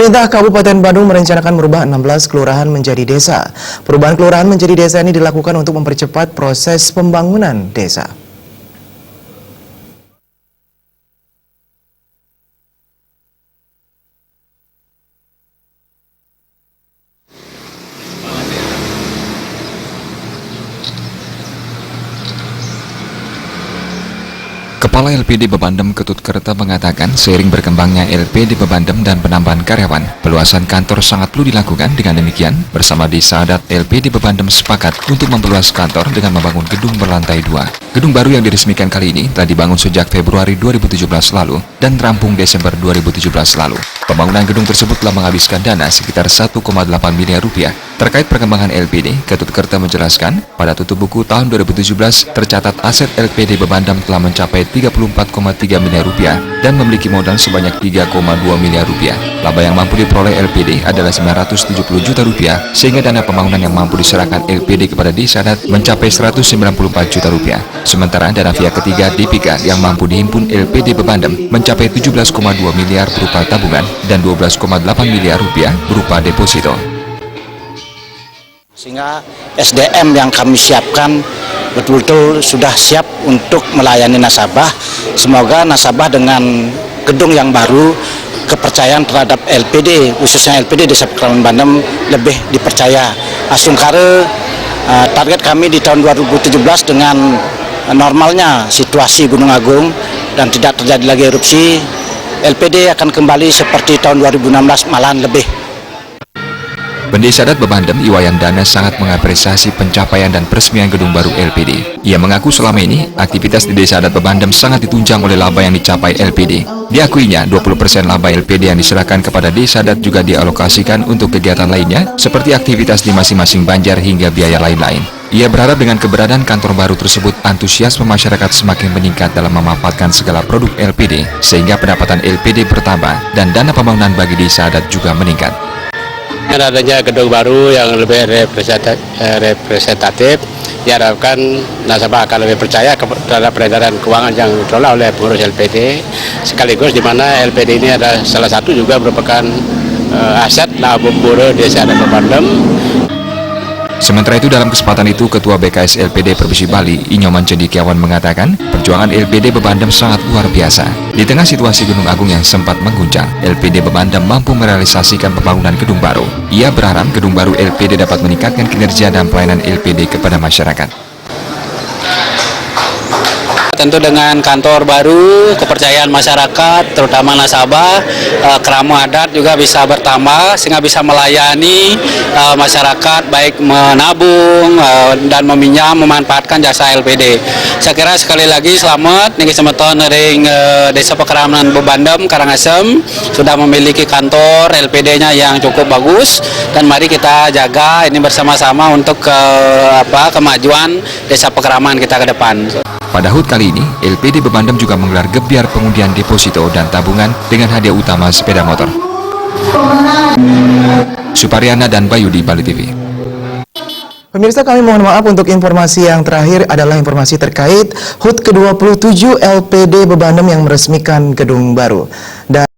Pemerintah Kabupaten Bandung merencanakan merubah 16 kelurahan menjadi desa. Perubahan kelurahan menjadi desa ini dilakukan untuk mempercepat proses pembangunan desa. Kepala LPD Bebandem Ketut Kerta mengatakan seiring berkembangnya LPD Bebandem dan penambahan karyawan, peluasan kantor sangat perlu dilakukan. Dengan demikian, bersama Desa Adat, LPD Bebandem sepakat untuk memperluas kantor dengan membangun gedung berlantai 2. Gedung baru yang diresmikan kali ini telah dibangun sejak Februari 2017 lalu dan rampung Desember 2017 lalu. Pembangunan gedung tersebut telah menghabiskan dana sekitar 1,8 miliar rupiah. Terkait perkembangan LPD, Ketut Kerta menjelaskan, pada tutup buku tahun 2017 tercatat aset LPD Bebandem telah mencapai 34,3 miliar rupiah dan memiliki modal sebanyak 3,2 miliar rupiah. Laba yang mampu diperoleh LPD adalah 970 juta rupiah, sehingga dana pembangunan yang mampu diserahkan LPD kepada Desa Adat mencapai 194 juta rupiah. Sementara dana pihak ketiga DPK yang mampu dihimpun LPD Bebandem mencapai 17,2 miliar berupa tabungan dan 12,8 miliar rupiah berupa deposito. Sehingga SDM yang kami siapkan betul-betul sudah siap untuk melayani nasabah. Semoga nasabah dengan gedung yang baru, kepercayaan terhadap LPD, khususnya LPD Desa Pekraman Bandem, lebih dipercaya. Asungkare target kami di tahun 2017 dengan normalnya situasi Gunung Agung dan tidak terjadi lagi erupsi, LPD akan kembali seperti tahun 2016, malahan lebih. Pendesa Adat Bebandem, Iwayan Dana, sangat mengapresiasi pencapaian dan peresmian gedung baru LPD. Ia mengaku selama ini, aktivitas di Desa Adat Bebandem sangat ditunjang oleh laba yang dicapai LPD. Diakuinya, 20% laba LPD yang diserahkan kepada Desa Adat juga dialokasikan untuk kegiatan lainnya, seperti aktivitas di masing-masing banjar hingga biaya lain-lain. Ia berharap dengan keberadaan kantor baru tersebut, antusiasme masyarakat semakin meningkat dalam memanfaatkan segala produk LPD, sehingga pendapatan LPD bertambah dan dana pembangunan bagi Desa Adat juga meningkat. Dengan adanya gedung baru yang lebih representatif, diharapkan nasabah akan lebih percaya terhadap peredaran keuangan yang dikelola oleh pengurus LPD, sekaligus di mana LPD ini adalah salah satu juga merupakan aset Labuburu Desa Adat Bebandem. Sementara itu, dalam kesempatan itu, Ketua BKS LPD Provinsi Bali, Inyoman Cendikiawan, mengatakan perjuangan LPD Bebandem sangat luar biasa. Di tengah situasi Gunung Agung yang sempat mengguncang, LPD Bebandem mampu merealisasikan pembangunan gedung baru. Ia berharap gedung baru LPD dapat meningkatkan kinerja dan pelayanan LPD kepada masyarakat. Tentu dengan kantor baru, kepercayaan masyarakat, terutama nasabah, keramu adat juga bisa bertambah sehingga bisa melayani masyarakat baik menabung dan meminjam, memanfaatkan jasa LPD. Saya kira sekali lagi selamat niki semeton ring Desa Pekraman Bebandem Karangasem sudah memiliki kantor LPD-nya yang cukup bagus, dan mari kita jaga ini bersama-sama untuk kemajuan Desa Pekraman kita ke depan. Pada HUT kali ini, LPD Bebandem juga menggelar gebiar pengundian deposito dan tabungan dengan hadiah utama sepeda motor. Supariana dan Bayu di Bali TV. Pemirsa, kami mohon maaf, untuk informasi yang terakhir adalah informasi terkait HUT ke-27 LPD Bebandem yang meresmikan gedung baru.